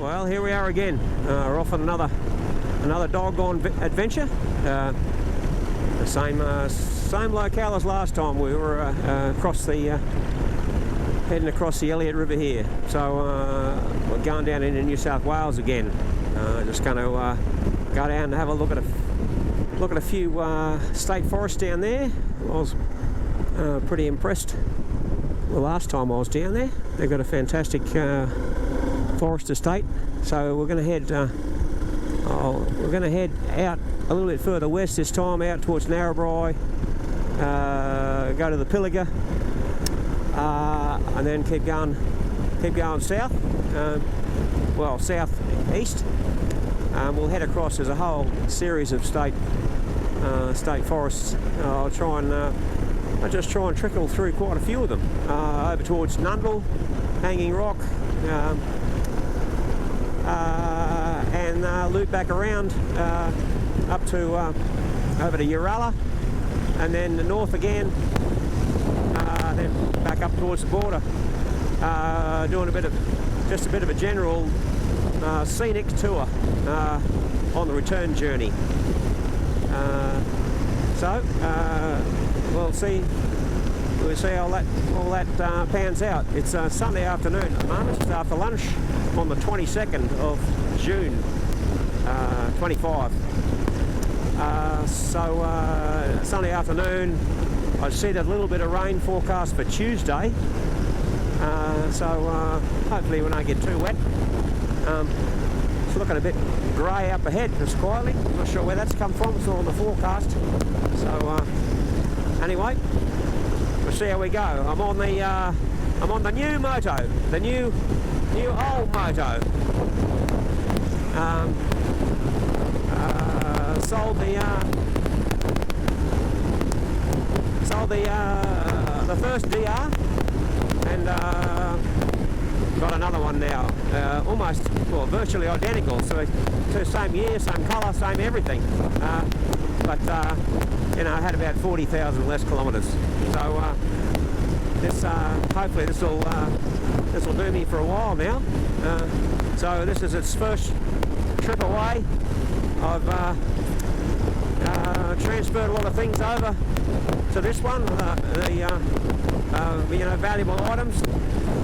Well, here we are again. We're off on another doggone adventure. The same locale as last time. We were heading across the Elliott River here. So we're going down into New South Wales again. Just going to go down and have a look at a few state forests down there. I was pretty impressed the last time I was down there. They've got a fantastic forest estate. So we're going to head out a little bit further west this time, out towards Narrabri, go to the Pilliga, and then keep going south. Well, southeast. We'll head across. There's a whole series of state forests. I'll just try and trickle through quite a few of them. Over towards Nundle, Hanging Rock, and loop back around up to over to Uralla, and then north again, then back up towards the border, doing just a bit of a general scenic tour on the return journey. We'll see how all that pans out. It's Sunday afternoon at the moment. It's after lunch on the 22nd of June, 25. Sunday afternoon. I see that little bit of rain forecast for Tuesday. Hopefully we don't get too wet. It's looking a bit grey up ahead, just quietly. I'm not sure where that's come from. It's all on the forecast. Anyway, we'll see how we go. I'm on the new moto, the new old moto. Sold the first DR, and got another one now. Virtually identical. So same year, same colour, same everything. But I had about 40,000 less kilometres. So hopefully this will do me for a while now. So this is its first trip away. I've transferred a lot of things over to this one. Valuable items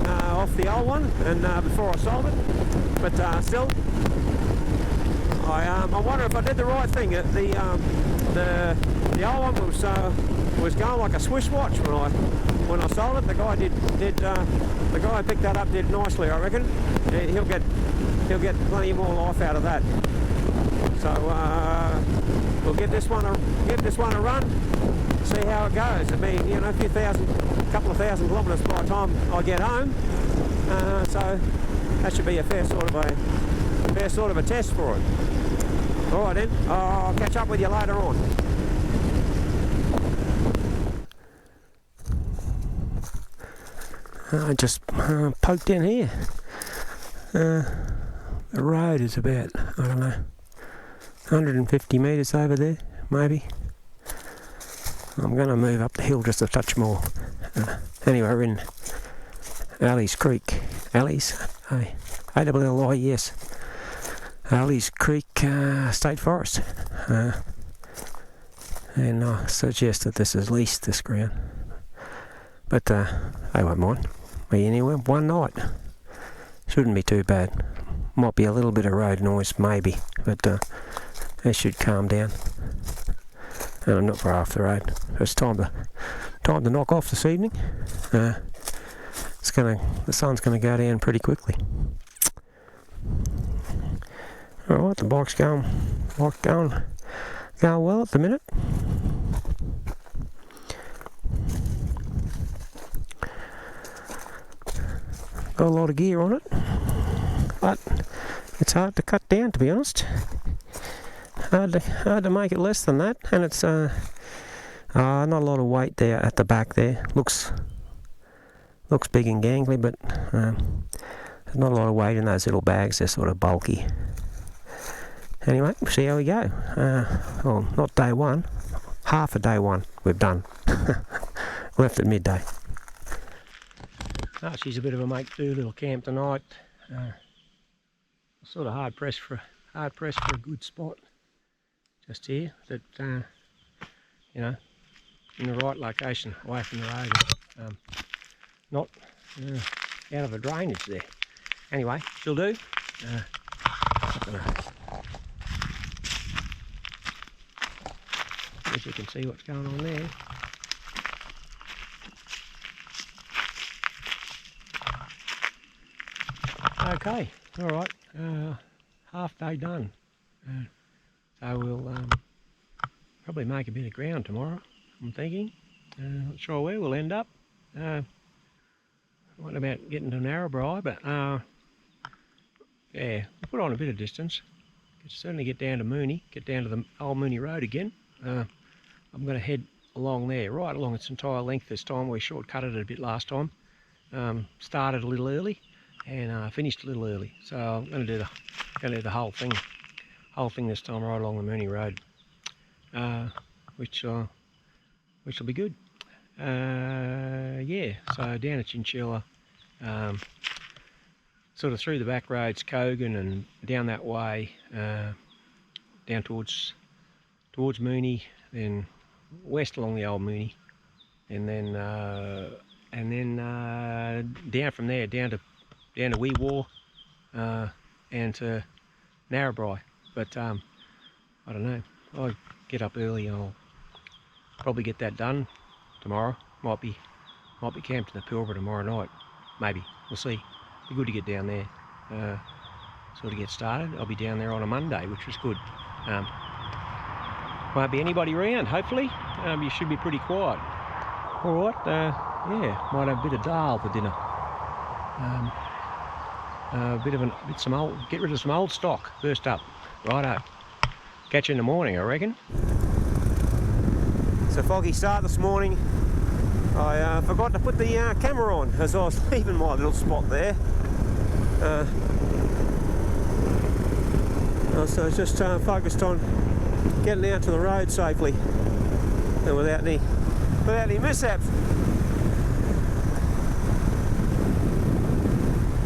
off the old one, and before I sold it. But still, I wonder if I did the right thing. The old one was going like a Swiss watch when I sold it. The guy the guy who picked that up did nicely, I reckon. He'll get plenty more life out of that. So we'll give this one a run, see how it goes. It'll be a couple of thousand kilometres by the time I get home. So that should be a fair sort of a test for it. All right then, I'll catch up with you later on. I just poked in here. The road is about, I don't know, 150 metres over there, maybe. I'm going to move up the hill just a touch more. Anyway, we're in Ali's Creek. A-L-L-I-E-S. Ali's Creek State Forest. And I suggest that this is leased, this ground. But I won't mind. Me anyway, one night. Shouldn't be too bad. Might be a little bit of road noise, maybe, but it should calm down. And I'm not far off the road. It's time to knock off this evening. The sun's gonna go down pretty quickly. All right, the bike's going well at the minute. Got a lot of gear on it, but it's hard to cut down, to be honest. Hard to make it less than that, and it's not a lot of weight there at the back there. Looks big and gangly, but there's not a lot of weight in those little bags. They're sort of bulky. Anyway, we'll see how we go. Well, not day one, half of day one we've done. Left at midday. She's a bit of a make-do little camp tonight. Sort of hard pressed for a good spot just here that you know, in the right location away from the road, not out of a drainage there. Anyway, she'll do. As you can see what's going on there. Okay, all right, half day done. So we'll probably make a bit of ground tomorrow, I'm thinking. Not sure where we'll end up. What about getting to Narrabri, but yeah, we'll put on a bit of distance. Could certainly get down to Mooney, get down to the old Mooney Road again. I'm going to head along there, right along its entire length this time. We shortcutted it a bit last time. Started a little early and finished a little early. So I'm going to do the whole thing this time, right along the Mooney Road, which will be good. Yeah, so down at Chinchilla, sort of through the back roads, Kogan, and down that way, down towards Mooney, then west along the old Mooney, and then down from there down to Weewar, and to Narrabri. But I don't know. I'll get up early. I'll probably get that done tomorrow. Might be camped in the Pilbara tomorrow night. Maybe. We'll see. Be good to get down there. Sort of get started. I'll be down there on a Monday, which was good. Won't be anybody around, hopefully. You should be pretty quiet. Alright, yeah, might have a bit of dal for dinner. Get rid of some old stock first up. Righto. Catch you in the morning, I reckon. It's a foggy start this morning. I forgot to put the camera on as I was leaving my little spot there. So I was just focused on getting out to the road safely and without any mishaps.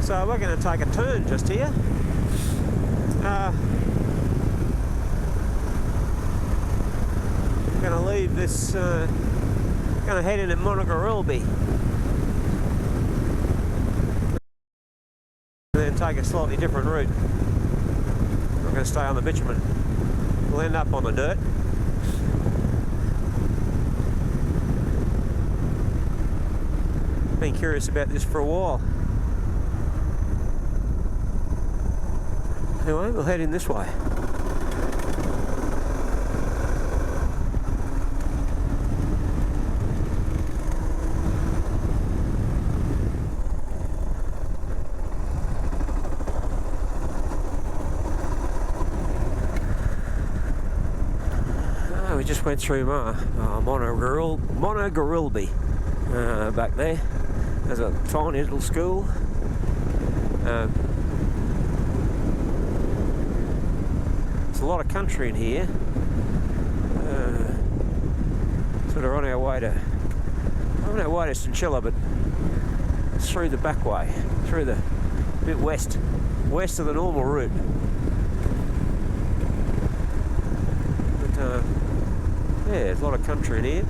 So we're going to take a turn just here. Going to leave this, going to head into Monagarulby and then take a slightly different route. We're going to stay on the bitumen. We'll end up on the dirt. Been curious about this for a while. Anyway, we'll head in this way. We just went through Monagarulby back there. There's a tiny little school. There's a lot of country in here. Sort of on our way to Chinchilla, but it's through the back way, through the bit west of the normal route. But yeah, there's a lot of country in here.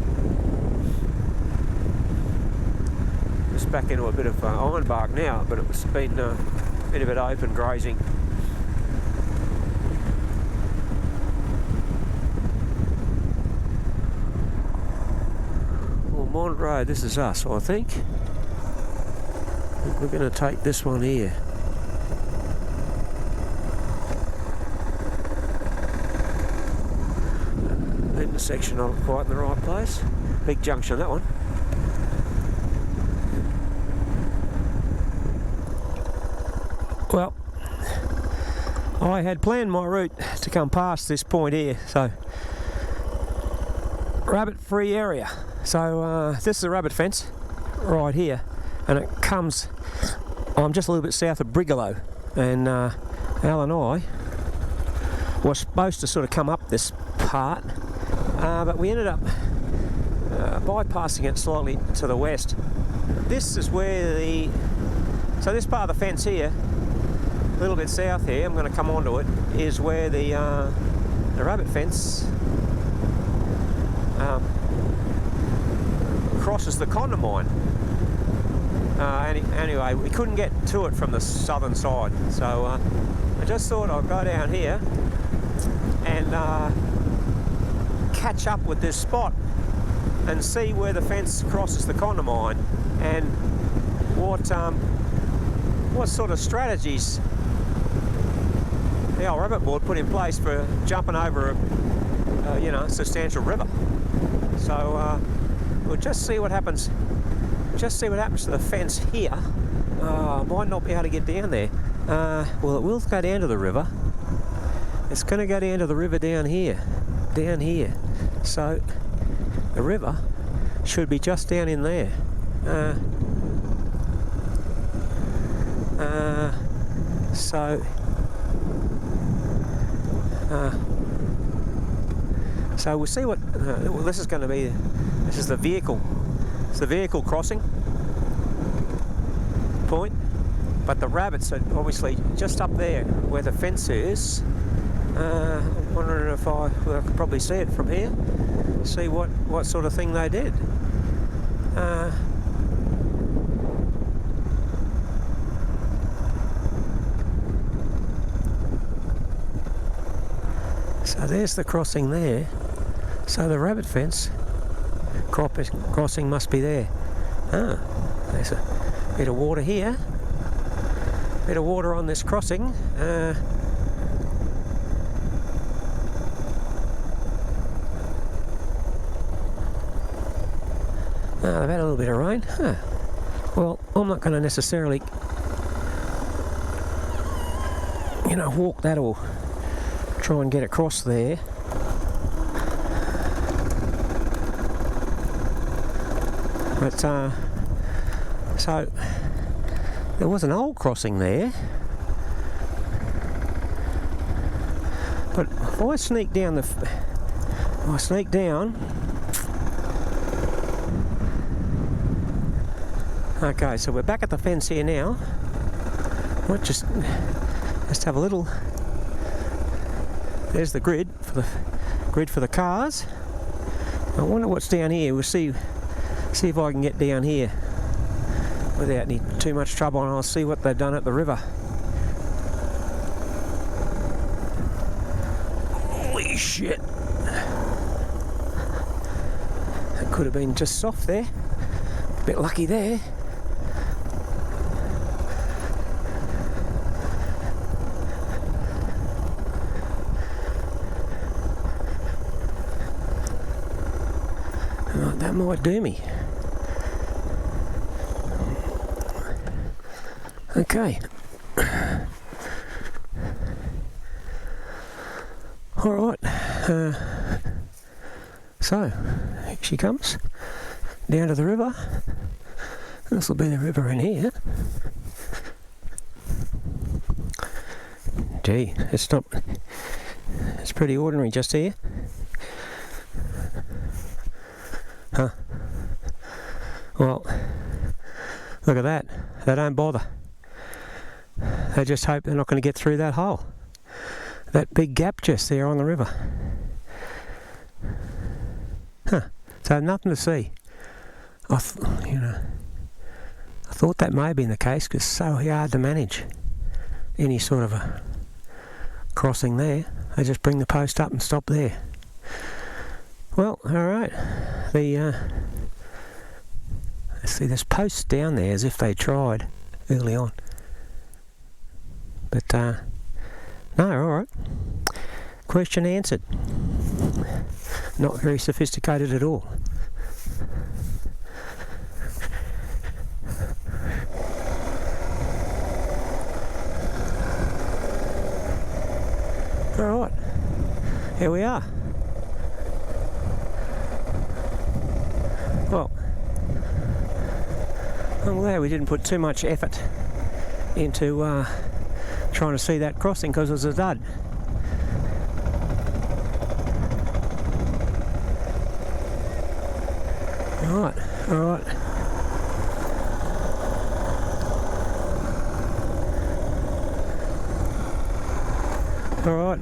Just back into a bit of ironbark now, but it's been a bit open grazing. Well, Mont Road, this is us, I think. We're going to take this one here. Intersection not quite in the right place. Big junction, that one. Well, I had planned my route to come past this point here, so rabbit-free area. So this is a rabbit fence right here, and it comes. I'm just a little bit south of Brigalow, and Al and I were supposed to sort of come up this part, but we ended up bypassing it slightly to the west. This is where so this part of the fence here little bit south here, I'm going to come onto it, is where the rabbit fence crosses the Condamine. Anyway, we couldn't get to it from the southern side, so I just thought I'd go down here and catch up with this spot and see where the fence crosses the Condamine and what sort of strategies the old rabbit board put in place for jumping over a substantial river. So we'll just see what happens. Just see what happens to the fence here. Might not be able to get down there. Well, it will go down to the river. It's going to go down to the river down here. So the river should be just down in there. So we'll see what. Well, this is going to be. This is the vehicle. It's the vehicle crossing point, but the rabbits are obviously just up there where the fence is. I'm wondering if I could probably see it from here, see what sort of thing they did. So there's the crossing there. So the rabbit fence crossing must be there. There's a bit of water here. Bit of water on this crossing. They've had a little bit of rain. Well, I'm not going to necessarily, walk that or try and get across there. But so there was an old crossing there, but if I sneak down okay, so we're back at the fence here now. We'll just have a little. There's the grid for the cars. I wonder what's down here. We'll see if I can get down here without too much trouble, and I'll see what they've done at the river. Holy shit! That could have been just soft there. A bit lucky there. Oh, that might do me. Okay. All right. So, here she comes down to the river. This will be the river in here. Gee, it's pretty ordinary just here. Huh. Well, look at that. They don't bother. They just hope they're not going to get through that hole. That big gap just there on the river. Huh. So nothing to see. I thought that may have been the case because it's so hard to manage any sort of a crossing there. They just bring the post up and stop there. Well, alright. Let's see, there's posts down there as if they tried early on. But, no, alright. Question answered. Not very sophisticated at all. Alright. Here we are. Well, I'm glad we didn't put too much effort into trying to see that crossing because it was a dud. Alright, alright.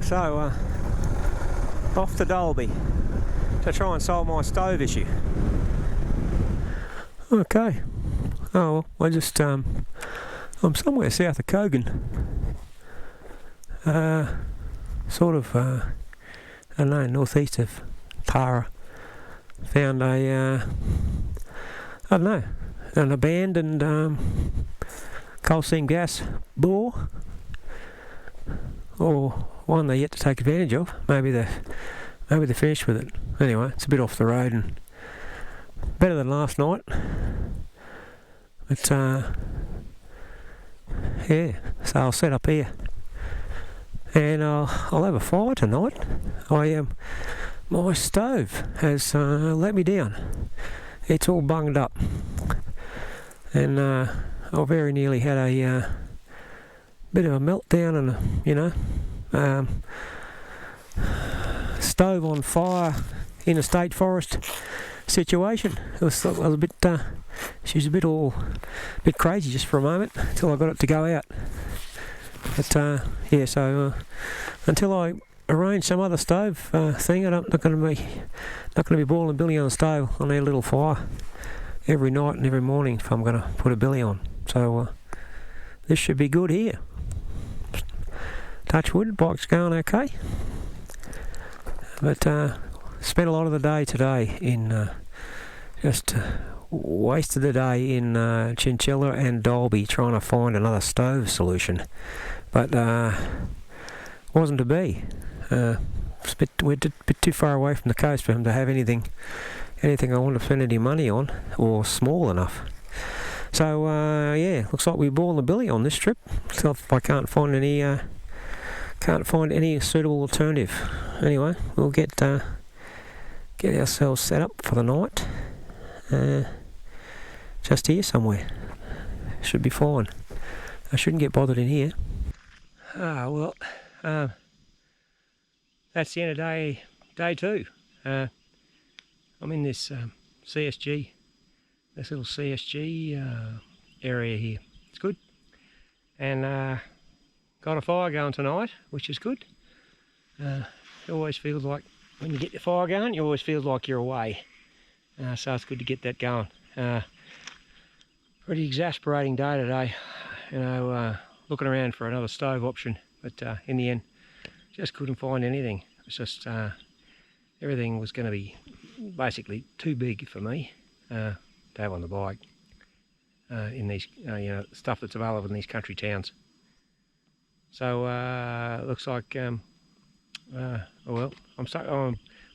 Right, so off to Dalby to try and solve my stove issue. Okay. Oh, well, I just I'm somewhere south of Kogan. Sort of I don't know, northeast of Tara. Found a I don't know, an abandoned coal seam gas bore, or one they're yet to take advantage of. Maybe they're finished with it. Anyway, it's a bit off the road and better than last night. But yeah, so I'll set up here and I'll have a fire tonight. My stove has let me down. It's all bunged up, and I very nearly had a bit of a meltdown and stove on fire in a state forest situation. It was a bit. She was a bit crazy just for a moment until I got it to go out. But yeah, so until I arrange some other stove thing, I'm not going to be boiling billy on the stove. I need a little fire every night and every morning if I'm going to put a billy on. So this should be good here. Touch wood, bike's going okay. But spent a lot of the day today in just wasted the day in Chinchilla and Dalby trying to find another stove solution, but wasn't to be. We're a bit too far away from the coast for him to have anything I want to spend any money on, or small enough. So yeah, looks like we're boiling the billy on this trip. So if I can't find any suitable alternative. Anyway, we'll get ourselves set up for the night. Just here somewhere. Should be fine. I shouldn't get bothered in here. Well, that's the end of day 2. I'm in this CSG, this little CSG area here. It's good. And got a fire going tonight, which is good. It always feels like when you get your fire going, you always feel like you're away. So it's good to get that going. Pretty exasperating day today, looking around for another stove option, but in the end just couldn't find anything. It's just everything was going to be basically too big for me to have on the bike in these stuff that's available in these country towns. So looks like well,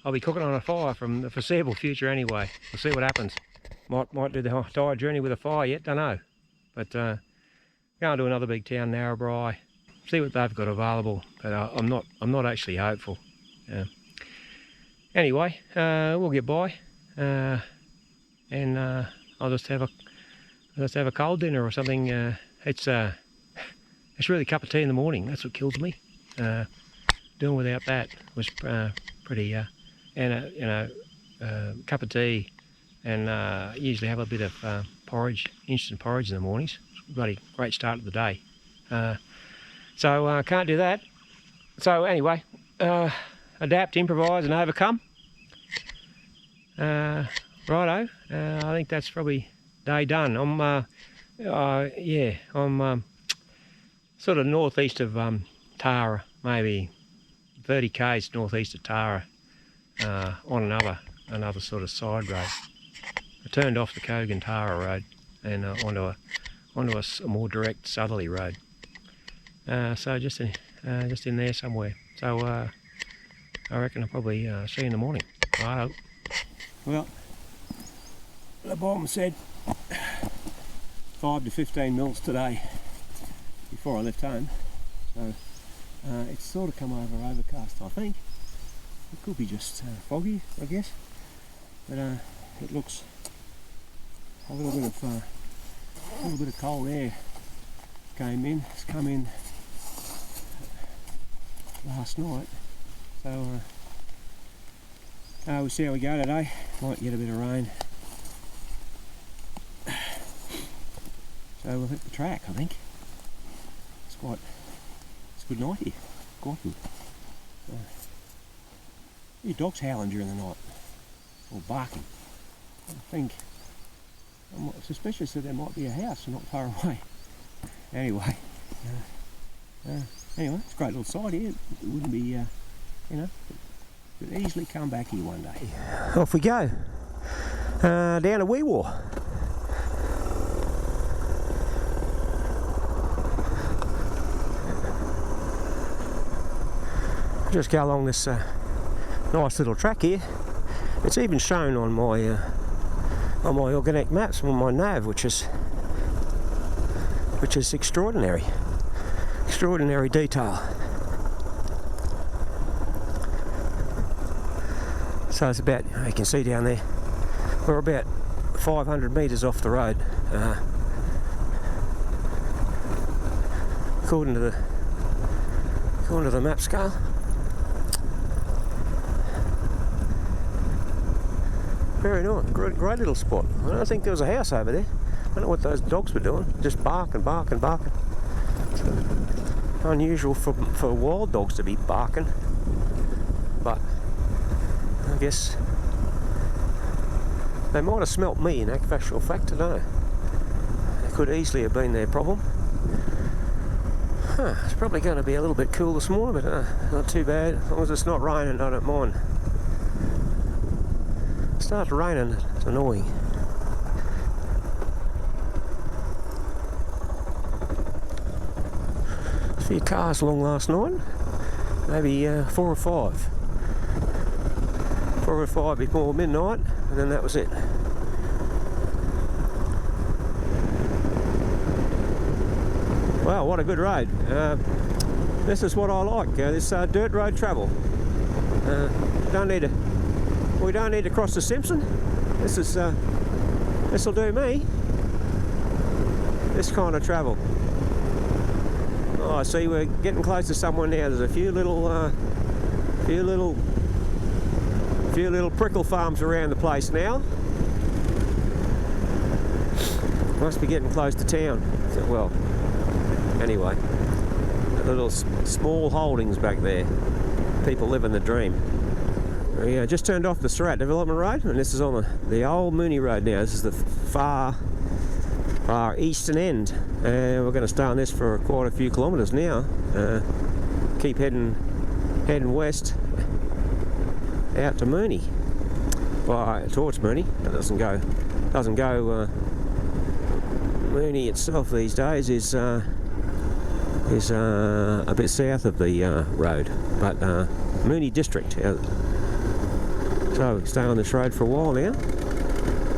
I'll be cooking on a fire from the foreseeable future anyway. We'll see what happens. Might do the entire journey with a fire yet, don't know. But going to another big town, Narrabri, see what they've got available. But I'm not actually hopeful. Anyway, we'll get by, and I'll just have a cold dinner or something. It's really a cup of tea in the morning. That's what kills me. Doing without that was pretty. And a cup of tea, and usually have a bit of porridge, instant porridge in the mornings. Bloody great start of the day. So can't do that. So anyway, adapt, improvise, and overcome. Righto. I think that's probably day done. I'm sort of northeast of Tara, maybe 30 k's northeast of Tara. On another sort of side road. I turned off the Kogan-Tara road and onto a more direct southerly road. So just in there somewhere. So I reckon I'll probably see you in the morning. Righto. Well, the bomb said 5 to 15 mils today before I left home. So it's sort of come over overcast, I think. It could be just foggy, I guess, but it looks a little bit of cold air came in. It's come in last night, so we'll see how we go today. Might get a bit of rain, so we'll hit the track. I think it's a good night here. Quite good. Your dog's howling during the night, or barking. I think I'm suspicious that there might be a house not far away. Anyway, anyway, it's a great little site here. It wouldn't be, you know, could easily come back here one day. Off we go, down to Weewar. Just go along this nice little track here. It's even shown on my organic maps, on my nav, which is extraordinary detail. So it's about, you can see down there, we're about 500 metres off the road, according to the map scale. Very nice, great little spot. I don't think there was a house over there. I don't know what those dogs were doing, just barking. It's unusual for wild dogs to be barking, but I guess they might have smelt me in actual fact, I don't know. It could easily have been their problem. It's probably going to be a little bit cool this morning, but not too bad. As long as it's not raining, I don't mind. It starts raining, it's annoying. A few cars along last night, maybe 4 or 5. 4 or 5 before midnight, and then that was it. Wow, what a good road. This is what I like, this dirt road travel. We don't need to cross the Simpson. This'll do me. This kind of travel. Oh, I see we're getting close to somewhere now. There's a few little prickle farms around the place now. Must be getting close to town. Well, anyway, little small holdings back there. People living the dream. We just turned off the Surratt Development Road, and this is on the old Mooney Road now. This is the far eastern end. We're going to stay on this for quite a few kilometres now. Keep heading west out to Mooney. Well, towards Mooney. It doesn't go. Mooney itself these days is a bit south of the road, but Mooney district. So we stay on this road for a while now.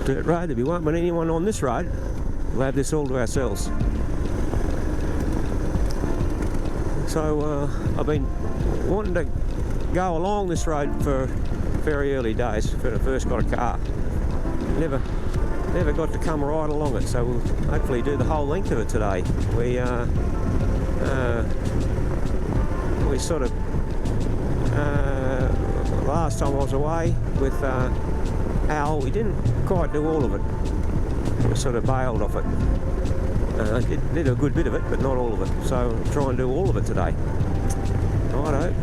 Dirt road, we won't want anyone on this road. We'll have this all to ourselves. So I've been wanting to go along this road for very early days when I first got a car. Never got to come right along it, so we'll hopefully do the whole length of it today. We sort of last time I was away with Al, we didn't quite do all of it. We sort of bailed off it. Did a good bit of it, but not all of it. So I'll try and do all of it today. Righto.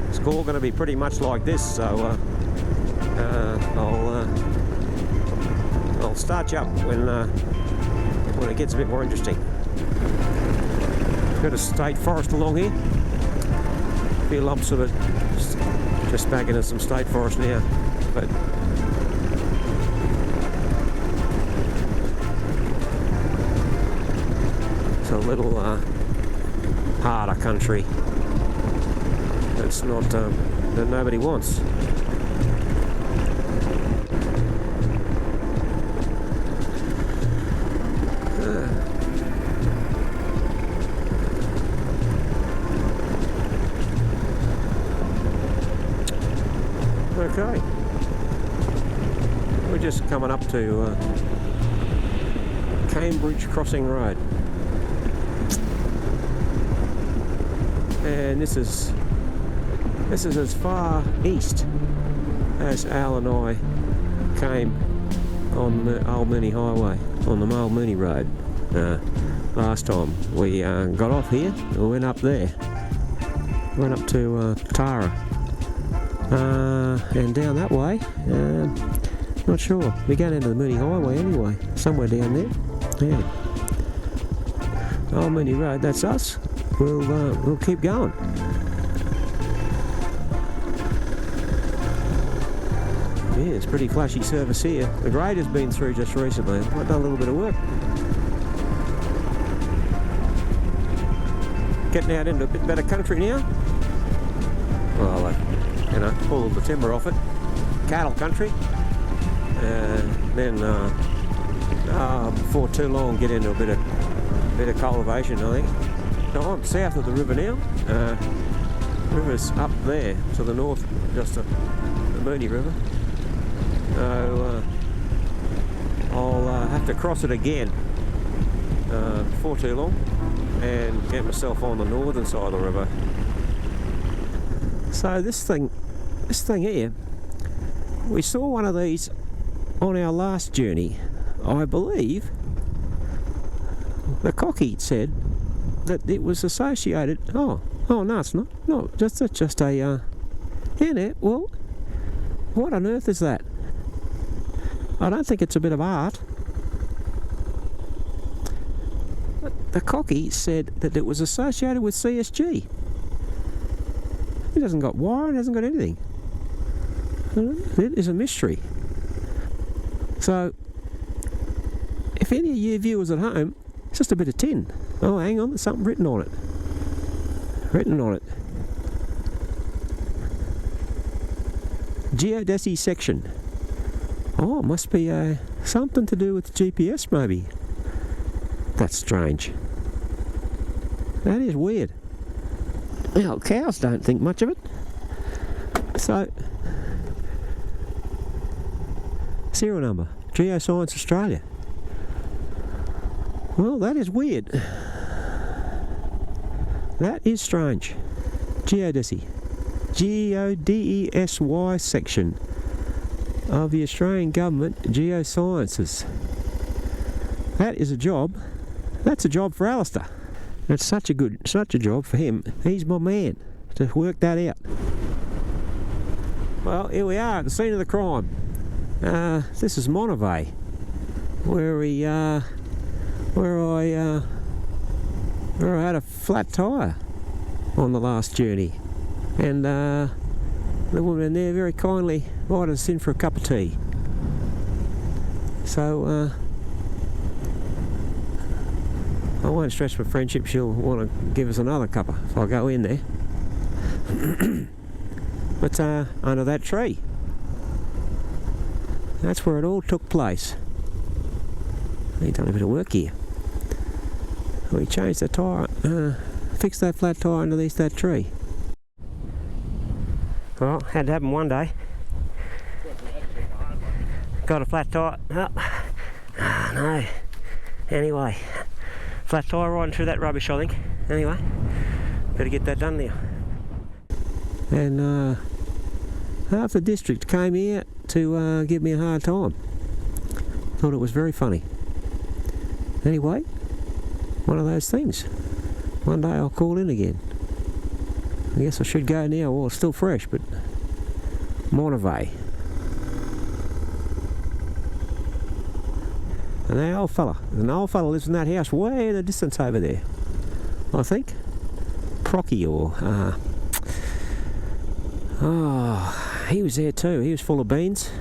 It's all going to be pretty much like this, so I'll start you up when it gets a bit more interesting. Got a state forest along here. A few lumps of it. Just back into some state forest now, but it's a little harder country. It's not that nobody wants. Okay, we're just coming up to Cambridge Crossing Road, and this is as far east as Al and I came on the Old Mooney Highway, on the Old Mooney Road. Last time we got off here and went up there. went up to Tara, and down that way. Not sure. We're going into the Mooney Highway anyway, somewhere down there. Yeah. Old Mooney Road, that's us. We'll keep going. Yeah, it's pretty flashy surface here. The grader's been through just recently. I've done a little bit of work. Getting out into a bit better country now. Well, you know, pull all the timber off it. Cattle country. Then before too long, get into a bit of cultivation, I think. No, I'm south of the river now. River's up there to the north, just the Mooney River. So I'll have to cross it again before too long and get myself on the northern side of the river. So this thing here, we saw one of these on our last journey. I believe the cocky said that it was associated. Oh no, it's not. No, that's just a yeah. Well, what on earth is that? I don't think it's a bit of art. The cocky said that it was associated with CSG. It hasn't got wire, it hasn't got anything. It is a mystery. So, if any of you viewers at home, it's just a bit of tin. Oh, hang on, there's something written on it. Geodesy section. Oh, it must be something to do with GPS maybe. That's strange. That is weird. Well, cows don't think much of it. So, serial number, Geoscience Australia. Well, that is weird. That is strange. Geodesy. Geodesy section of the Australian Government Geosciences. That is a job. That's a job for Alistair. It's such a job for him. He's my man to work that out. Well, here we are at the scene of the crime. This is Monterey, where I had a flat tyre on the last journey, and the woman there very kindly invited us in for a cup of tea. So I won't stress my friendship. She'll want to give us another cuppa if I go in there. But under that tree, that's where it all took place. We've done a bit of work here. We changed the tyre, fixed that flat tyre underneath that tree. Well, had to happen one day. Got a flat tyre. Oh, no. Anyway, flat tyre riding through that rubbish, I think. Anyway, better get that done now. And half the district came here to give me a hard time. Thought it was very funny. Anyway, one of those things. One day I'll call in again. I guess I should go now. Well, it's still fresh, but Monterey. An old fella lives in that house way in the distance over there. I think Procky or he was there too. He was full of beans.